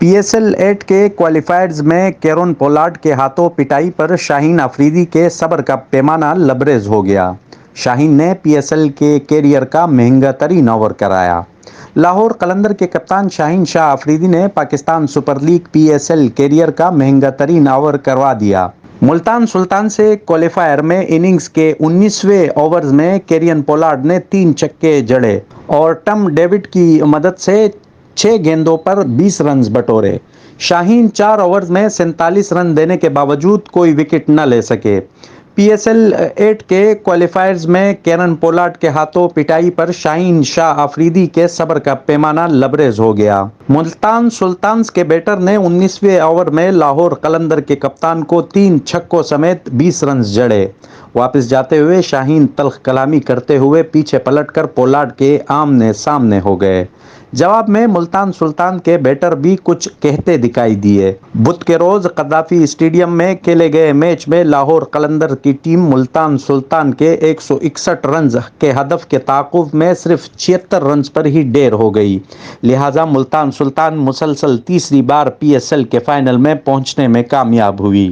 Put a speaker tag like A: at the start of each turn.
A: پی S L 8 کے qualifiers میں کیرون Pollard کے ہاتھوں پٹائی پر شاہین آفریدی کے صبر کا پیمانہ لبریز ہو گیا۔ شاہین نے پی ایس ایل کے کیریئر کا مہنگا ترین اوور کرایا۔ لاہور قلندر کے کپتان شاہین شاہ آفریدی نے Pakistan super league P S L career کا مہنگا ترین اوور کروا دیا۔ ملتان سلطان سے کوالیفائر میں اننگز کے 19ویں اوور میں کیرون پولارڈ نے 3 چھکے جڑے اور ٹم ڈیوڈ کی مدد سے 6 گیندوں پر 20 رنز بٹورے۔ شاہین 4 اوورز میں 47 رن دینے کے باوجود کوئی وکٹ نہ لے سکے۔ پی ایس ایل 8 کے کوالیفائرز میں کیرون پولارڈ کے ہاتھوں پٹائی پر شاہین شاہ آفریدی کے صبر کا پیمانہ لبریز ہو گیا۔ ملتان سلطانز کے بیٹر نے 19ویں اوور میں لاہور قلندر کے کپتان کو 3 چھکوں سمیت 20 رنز جڑے۔ واپس جاتے ہوئے شاہین تلخ کلامی کرتے ہوئے پیچھے پلٹ کر پولارڈ کے آمنے سامنے ہو گئے۔ جواب میں ملتان سلطان کے بیٹر بھی کچھ کہتے دکھائی دیے۔ بدھ کے روز قذافی اسٹیڈیم میں کھیلے گئے میچ میں لاہور قلندر کی ٹیم ملتان سلطان کے 161 رنز کے ہدف کے تعاقب میں صرف 76 رنز پر ہی ڈھیر ہو گئی، لہذا ملتان سلطان مسلسل تیسری بار پی ایس ایل کے فائنل میں پہنچنے میں کامیاب ہوئی۔